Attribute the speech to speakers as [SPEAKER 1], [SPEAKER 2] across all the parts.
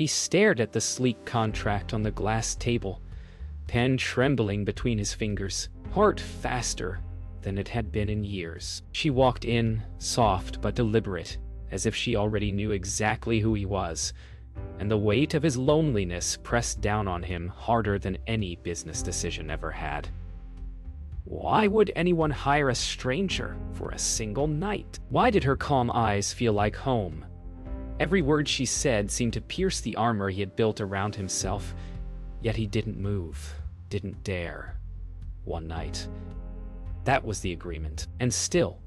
[SPEAKER 1] He stared at the sleek contract on the glass table, pen trembling between his fingers, heart faster than it had been in years. She walked in, soft but deliberate, as if she already knew exactly who he was, and the weight of his loneliness pressed down on him harder than any business decision ever had. Why would anyone hire a stranger for a single night? Why did her calm eyes feel like home? Every word she said seemed to pierce the armor he had built around himself, yet he didn't move, didn't dare. One night. That was the agreement. And still,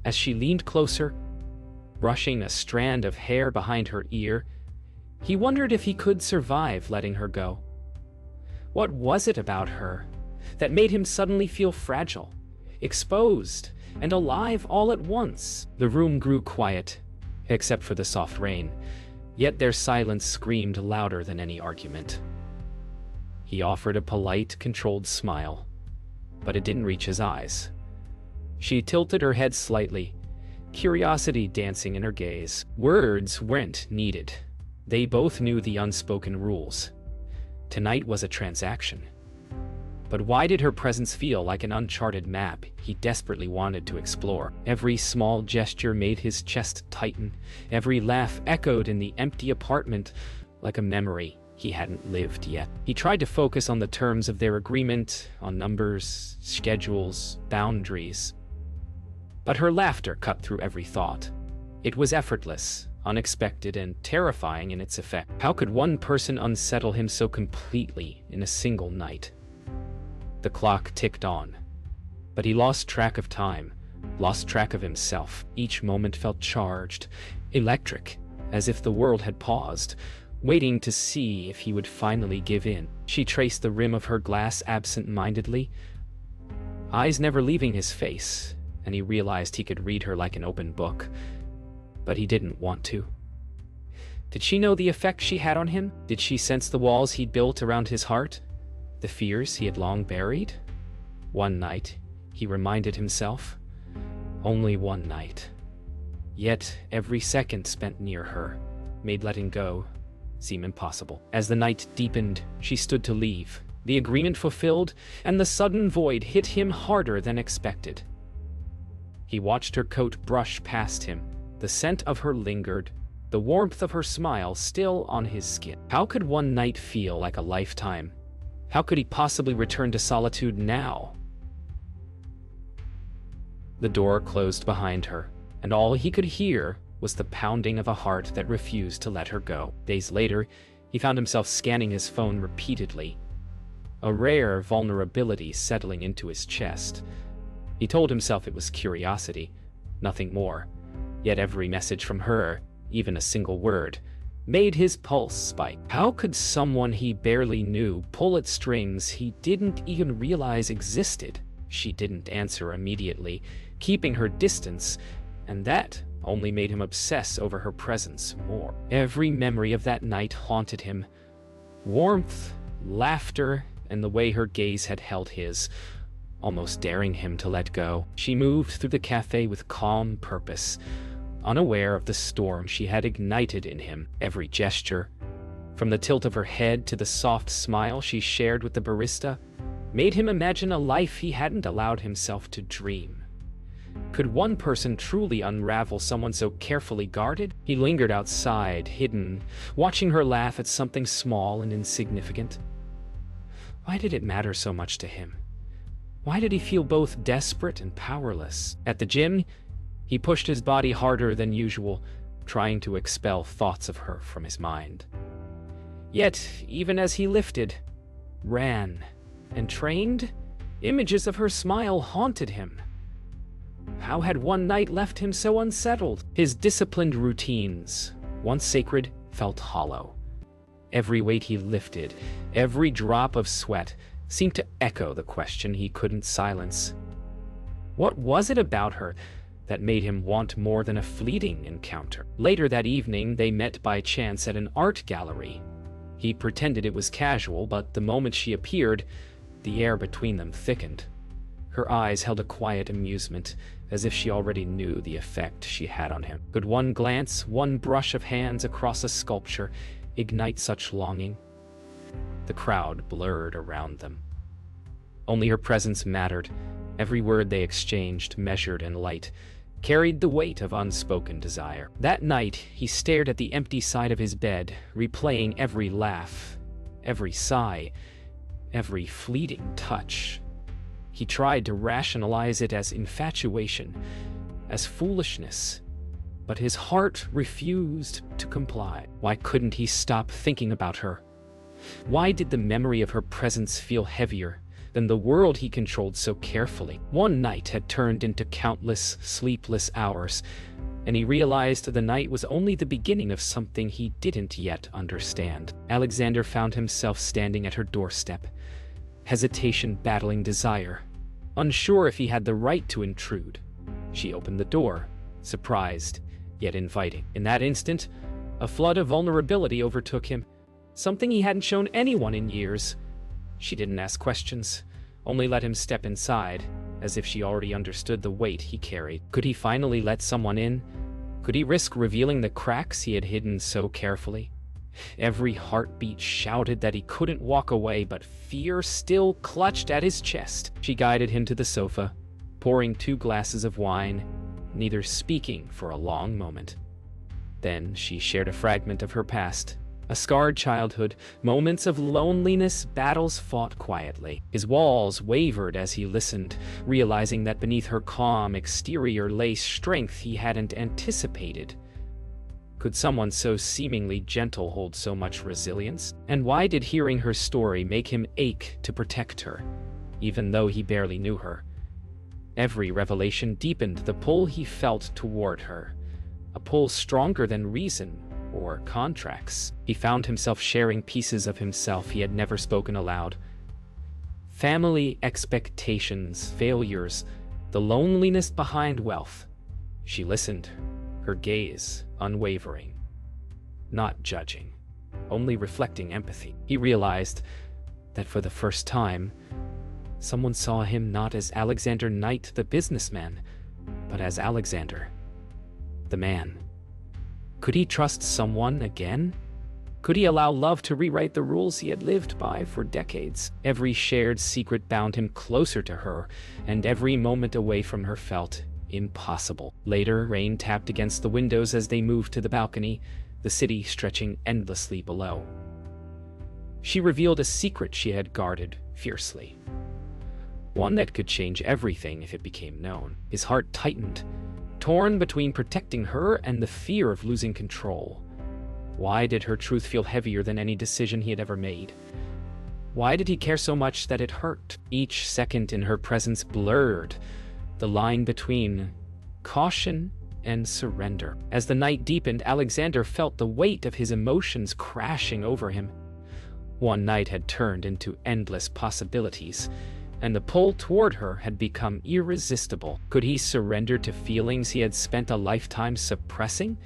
[SPEAKER 1] as she leaned closer, brushing a strand of hair behind her ear, he wondered if he could survive letting her go. What was it about her that made him suddenly feel fragile, exposed, and alive all at once? The room grew quiet, except for the soft rain, yet their silence screamed louder than any argument. He offered a polite, controlled smile, but it didn't reach his eyes. She tilted her head slightly, curiosity dancing in her gaze. Words weren't needed. They both knew the unspoken rules. Tonight was a transaction. But why did her presence feel like an uncharted map he desperately wanted to explore? Every small gesture made his chest tighten. Every laugh echoed in the empty apartment like a memory he hadn't lived yet. He tried to focus on the terms of their agreement, on numbers, schedules, boundaries. But her laughter cut through every thought. It was effortless, unexpected, and terrifying in its effect. How could one person unsettle him so completely in a single night? The clock ticked on, but he lost track of time, lost track of himself. Each moment felt charged, electric, as if the world had paused, waiting to see if he would finally give in. She traced the rim of her glass absent-mindedly, eyes never leaving his face, and he realized he could read her like an open book. But he didn't want to. Did she know the effect she had on him? Did she sense the walls he'd built around his heart? The fears he had long buried? One night, he reminded himself. Only one night. Yet every second spent near her made letting go seem impossible. As the night deepened, she stood to leave, the agreement fulfilled, and the sudden void hit him harder than expected. He watched her coat brush past him. The scent of her lingered, the warmth of her smile still on his skin. How could one night feel like a lifetime? How could he possibly return to solitude now? The door closed behind her, and all he could hear was the pounding of a heart that refused to let her go. Days later, he found himself scanning his phone repeatedly, a rare vulnerability settling into his chest. He told himself it was curiosity, nothing more. Yet every message from her, even a single word, made his pulse spike. How could someone he barely knew pull at strings he didn't even realize existed? She didn't answer immediately, keeping her distance, and that only made him obsess over her presence more. Every memory of that night haunted him. Warmth, laughter, and the way her gaze had held his, almost daring him to let go. She moved through the cafe with calm purpose, unaware of the storm she had ignited in him. Every gesture, from the tilt of her head to the soft smile she shared with the barista, made him imagine a life he hadn't allowed himself to dream. Could one person truly unravel someone so carefully guarded? He lingered outside, hidden, watching her laugh at something small and insignificant. Why did it matter so much to him? Why did he feel both desperate and powerless? At the gym, he pushed his body harder than usual, trying to expel thoughts of her from his mind. Yet, even as he lifted, ran, and trained, images of her smile haunted him. How had one night left him so unsettled? His disciplined routines, once sacred, felt hollow. Every weight he lifted, every drop of sweat, seemed to echo the question he couldn't silence. What was it about her that made him want more than a fleeting encounter? Later that evening, they met by chance at an art gallery. He pretended it was casual, but the moment she appeared, the air between them thickened. Her eyes held a quiet amusement, as if she already knew the effect she had on him. Could one glance, one brush of hands across a sculpture, ignite such longing? The crowd blurred around them. Only her presence mattered. Every word they exchanged, measured and light, carried the weight of unspoken desire. That night, he stared at the empty side of his bed, replaying every laugh, every sigh, every fleeting touch. He tried to rationalize it as infatuation, as foolishness, but his heart refused to comply. Why couldn't he stop thinking about her? Why did the memory of her presence feel heavier than the world he controlled so carefully? One night had turned into countless sleepless hours, and he realized the night was only the beginning of something he didn't yet understand. Alexander found himself standing at her doorstep, hesitation battling desire, unsure if he had the right to intrude. She opened the door, surprised, yet inviting. In that instant, a flood of vulnerability overtook him, something he hadn't shown anyone in years. She didn't ask questions, only let him step inside, as if she already understood the weight he carried. Could he finally let someone in? Could he risk revealing the cracks he had hidden so carefully? Every heartbeat shouted that he couldn't walk away, but fear still clutched at his chest. She guided him to the sofa, pouring 2 glasses of wine, neither speaking for a long moment. Then she shared a fragment of her past, a scarred childhood, moments of loneliness, battles fought quietly. His walls wavered as he listened, realizing that beneath her calm exterior lay strength he hadn't anticipated. Could someone so seemingly gentle hold so much resilience? And why did hearing her story make him ache to protect her, even though he barely knew her? Every revelation deepened the pull he felt toward her, a pull stronger than reason or contracts. He found himself sharing pieces of himself he had never spoken aloud. Family expectations, failures, the loneliness behind wealth. She listened, her gaze unwavering, not judging, only reflecting empathy. He realized that for the first time, someone saw him not as Alexander Knight, the businessman, but as Alexander, the man. Could he trust someone again? Could he allow love to rewrite the rules he had lived by for decades? Every shared secret bound him closer to her, and every moment away from her felt impossible. Later, rain tapped against the windows as they moved to the balcony, the city stretching endlessly below. She revealed a secret she had guarded fiercely, one that could change everything if it became known. His heart tightened, torn between protecting her and the fear of losing control. Why did her truth feel heavier than any decision he had ever made? Why did he care so much that it hurt? Each second in her presence blurred the line between caution and surrender. As the night deepened, Alexander felt the weight of his emotions crashing over him. One night had turned into endless possibilities, and the pull toward her had become irresistible. Could he surrender to feelings he had spent a lifetime suppressing?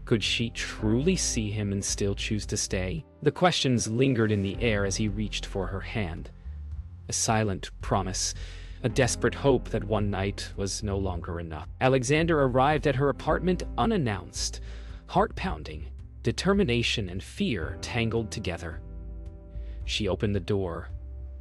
[SPEAKER 1] Could she truly see him and still choose to stay? The questions lingered in the air as he reached for her hand. A silent promise, a desperate hope that one night was no longer enough. Alexander arrived at her apartment unannounced, heart-pounding, determination and fear tangled together. She opened the door,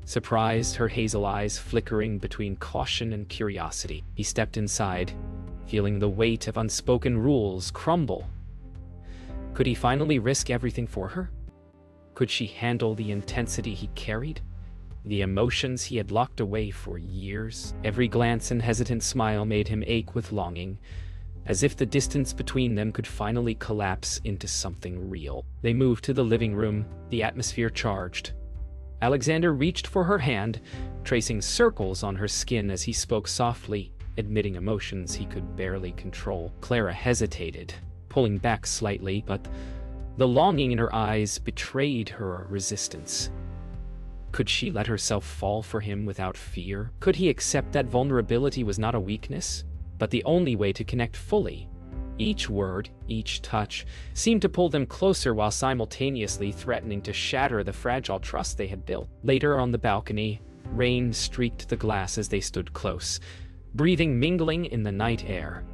[SPEAKER 1] surprised, her hazel eyes flickering between caution and curiosity. He stepped inside, feeling the weight of unspoken rules crumble. Could he finally risk everything for her? Could she handle the intensity he carried? The emotions he had locked away for years? Every glance and hesitant smile made him ache with longing, as if the distance between them could finally collapse into something real. They moved to the living room, the atmosphere charged. Alexander reached for her hand, tracing circles on her skin as he spoke softly, admitting emotions he could barely control. Clara hesitated, pulling back slightly, but the longing in her eyes betrayed her resistance. Could she let herself fall for him without fear? Could he accept that vulnerability was not a weakness, but the only way to connect fully? Each word, each touch, seemed to pull them closer while simultaneously threatening to shatter the fragile trust they had built. Later on the balcony, rain streaked the glass as they stood close, breathing mingling in the night air.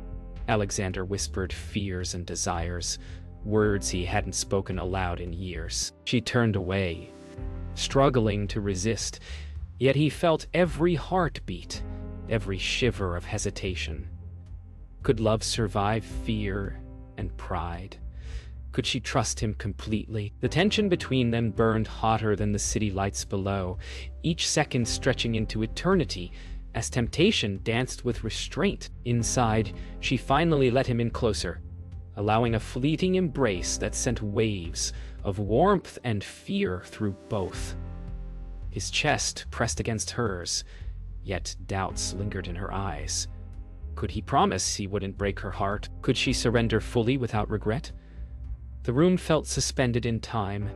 [SPEAKER 1] Alexander whispered fears and desires, words he hadn't spoken aloud in years. She turned away, struggling to resist, yet he felt every heartbeat, every shiver of hesitation. Could love survive fear and pride? Could she trust him completely? The tension between them burned hotter than the city lights below, each second stretching into eternity as temptation danced with restraint. Inside, she finally let him in closer, allowing a fleeting embrace that sent waves of warmth and fear through both. His chest pressed against hers, yet doubts lingered in her eyes. Could he promise he wouldn't break her heart? Could she surrender fully without regret? The room felt suspended in time,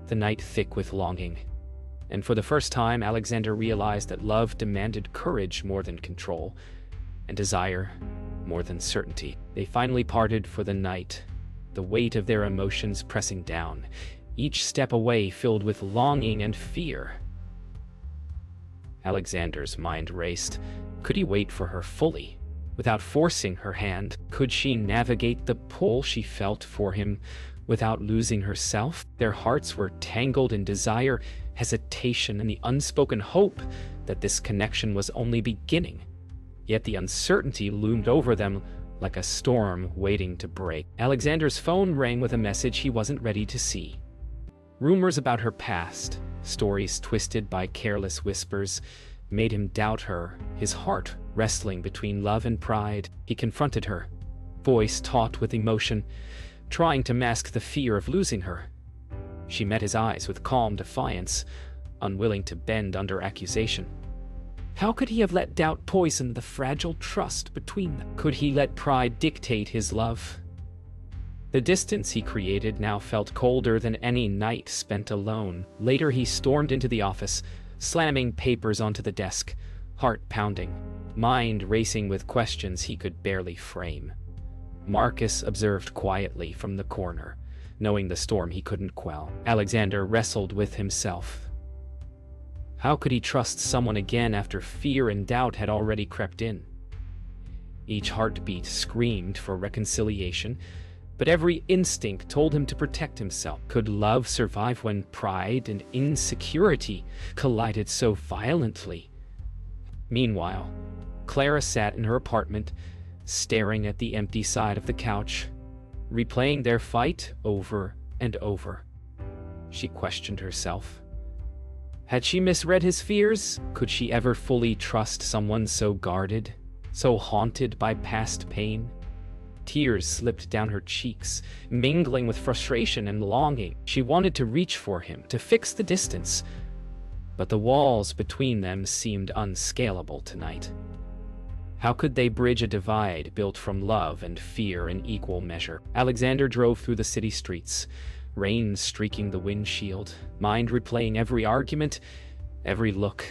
[SPEAKER 1] the night thick with longing. And for the first time, Alexander realized that love demanded courage more than control, and desire more than certainty. They finally parted for the night, the weight of their emotions pressing down, each step away filled with longing and fear. Alexander's mind raced. Could he wait for her fully, without forcing her hand? Could she navigate the pull she felt for him without losing herself? Their hearts were tangled in desire, hesitation, and the unspoken hope that this connection was only beginning. Yet the uncertainty loomed over them like a storm waiting to break. Alexander's phone rang with a message he wasn't ready to see. Rumors about her past, stories twisted by careless whispers, made him doubt her, his heart wrestling between love and pride. He confronted her, voice taut with emotion, trying to mask the fear of losing her. She met his eyes with calm defiance, unwilling to bend under accusation. How could he have let doubt poison the fragile trust between them? Could he let pride dictate his love? The distance he created now felt colder than any night spent alone. Later he stormed into the office, slamming papers onto the desk, heart pounding, mind racing with questions he could barely frame. Marcus observed quietly from the corner, knowing the storm he couldn't quell. Alexander wrestled with himself. How could he trust someone again after fear and doubt had already crept in? Each heartbeat screamed for reconciliation, but every instinct told him to protect himself. Could love survive when pride and insecurity collided so violently? Meanwhile, Clara sat in her apartment, staring at the empty side of the couch, replaying their fight over and over. She questioned herself. Had she misread his fears? Could she ever fully trust someone so guarded, so haunted by past pain? Tears slipped down her cheeks, mingling with frustration and longing. She wanted to reach for him, to fix the distance, but the walls between them seemed unscalable tonight. How could they bridge a divide built from love and fear in equal measure? Alexander drove through the city streets, rain streaking the windshield, mind replaying every argument, every look,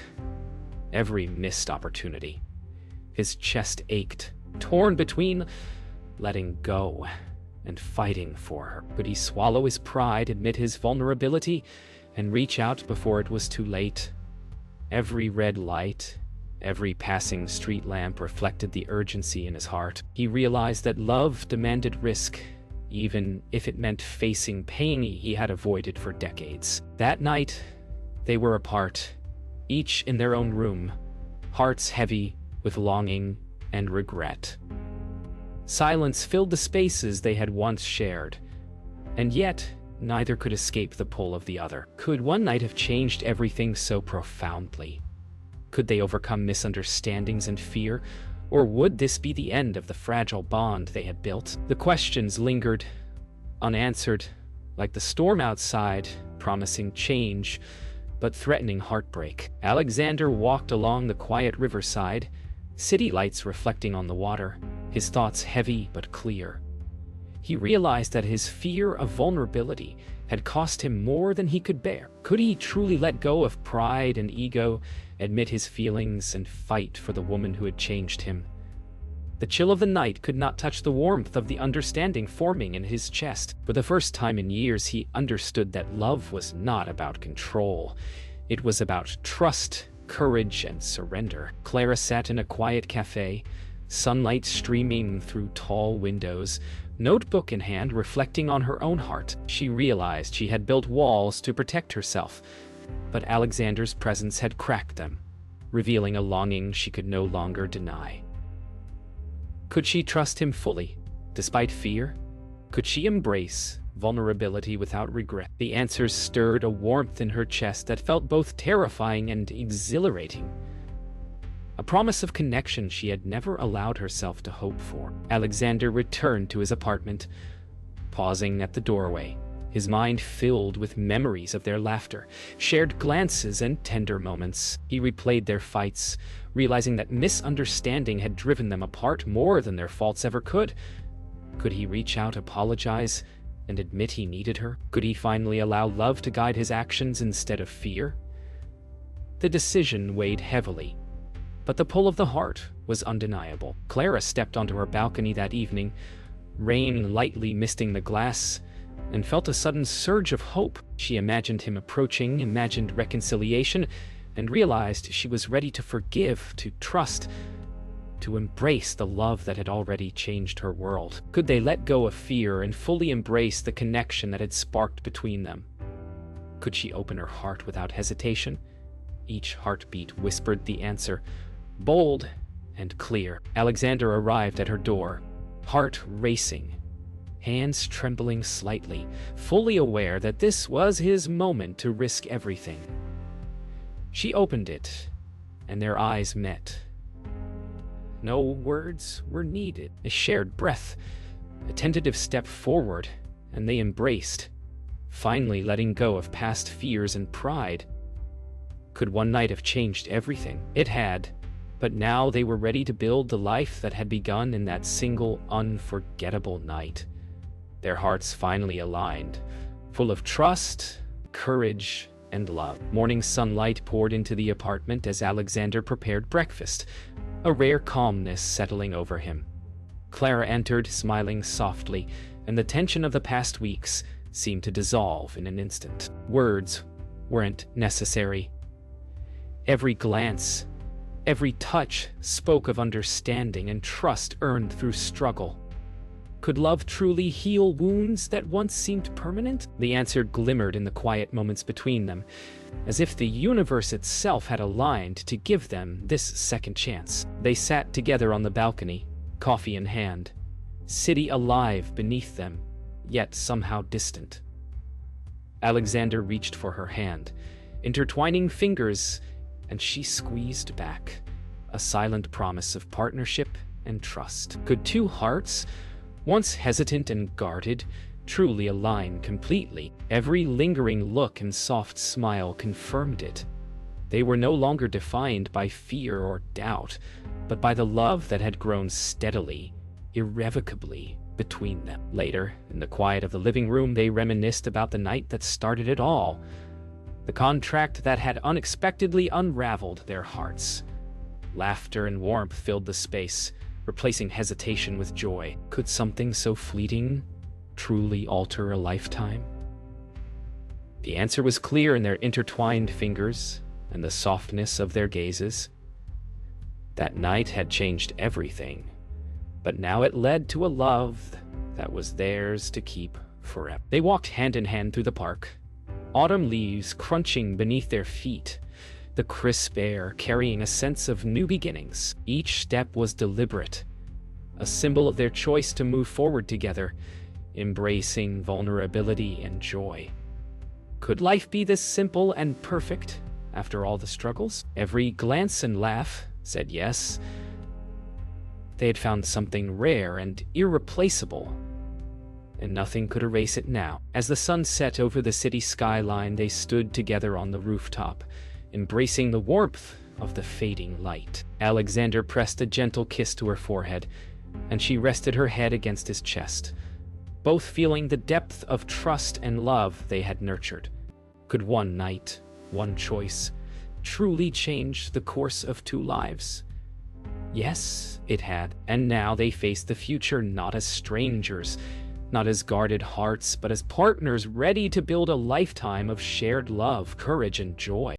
[SPEAKER 1] every missed opportunity. His chest ached, torn between letting go and fighting for her. Could he swallow his pride, admit his vulnerability, and reach out before it was too late? Every red light, every passing street lamp reflected the urgency in his heart. He realized that love demanded risk, even if it meant facing pain he had avoided for decades. That night, they were apart, each in their own room, hearts heavy with longing and regret. Silence filled the spaces they had once shared, and yet neither could escape the pull of the other. Could one night have changed everything so profoundly? Could they overcome misunderstandings and fear, or would this be the end of the fragile bond they had built? The questions lingered, unanswered, like the storm outside, promising change, but threatening heartbreak. Alexander walked along the quiet riverside, city lights reflecting on the water, his thoughts heavy but clear. He realized that his fear of vulnerability had cost him more than he could bear. Could he truly let go of pride and ego, admit his feelings, and fight for the woman who had changed him? The chill of the night could not touch the warmth of the understanding forming in his chest. For the first time in years, he understood that love was not about control. It was about trust, courage, and surrender. Clara sat in a quiet cafe, sunlight streaming through tall windows, notebook in hand, reflecting on her own heart. She realized she had built walls to protect herself, but Alexander's presence had cracked them, revealing a longing she could no longer deny. Could she trust him fully, despite fear? Could she embrace vulnerability without regret? The answers stirred a warmth in her chest that felt both terrifying and exhilarating. A promise of connection she had never allowed herself to hope for. Alexander returned to his apartment, pausing at the doorway, his mind filled with memories of their laughter, shared glances, and tender moments. He replayed their fights, realizing that misunderstanding had driven them apart more than their faults ever could. Could he reach out, apologize, and admit he needed her? Could he finally allow love to guide his actions instead of fear? The decision weighed heavily, but the pull of the heart was undeniable. Clara stepped onto her balcony that evening, rain lightly misting the glass, and felt a sudden surge of hope. She imagined him approaching, imagined reconciliation, and realized she was ready to forgive, to trust, to embrace the love that had already changed her world. Could they let go of fear and fully embrace the connection that had sparked between them? Could she open her heart without hesitation? Each heartbeat whispered the answer, bold and clear. Alexander arrived at her door, heart racing, hands trembling slightly, fully aware that this was his moment to risk everything. She opened it, and their eyes met. No words were needed. A shared breath, a tentative step forward, and they embraced, finally letting go of past fears and pride. Could one night have changed everything? It had, but now they were ready to build the life that had begun in that single, unforgettable night. Their hearts finally aligned, full of trust, courage, and love. Morning sunlight poured into the apartment as Alexander prepared breakfast, a rare calmness settling over him. Clara entered, smiling softly, and the tension of the past weeks seemed to dissolve in an instant. Words weren't necessary. Every glance, every touch spoke of understanding and trust earned through struggle. Could love truly heal wounds that once seemed permanent? The answer glimmered in the quiet moments between them, as if the universe itself had aligned to give them this second chance. They sat together on the balcony, coffee in hand, city alive beneath them, yet somehow distant. Alexander reached for her hand, intertwining fingers, and she squeezed back, a silent promise of partnership and trust. Could two hearts, once hesitant and guarded, truly align completely? Every lingering look and soft smile confirmed it. They were no longer defined by fear or doubt, but by the love that had grown steadily, irrevocably between them. Later, in the quiet of the living room, they reminisced about the night that started it all, the contract that had unexpectedly unraveled their hearts. Laughter and warmth filled the space, replacing hesitation with joy. Could something so fleeting truly alter a lifetime? The answer was clear in their intertwined fingers and the softness of their gazes. That night had changed everything, but now it led to a love that was theirs to keep forever. They walked hand in hand through the park, autumn leaves crunching beneath their feet, the crisp air carrying a sense of new beginnings. Each step was deliberate, a symbol of their choice to move forward together, embracing vulnerability and joy. Could life be this simple and perfect after all the struggles? Every glance and laugh said yes. They had found something rare and irreplaceable, and nothing could erase it now. As the sun set over the city skyline, they stood together on the rooftop, embracing the warmth of the fading light. Alexander pressed a gentle kiss to her forehead, and she rested her head against his chest, both feeling the depth of trust and love they had nurtured. Could one night, one choice, truly change the course of two lives? Yes, it had, and now they faced the future not as strangers, not as guarded hearts, but as partners ready to build a lifetime of shared love, courage, and joy.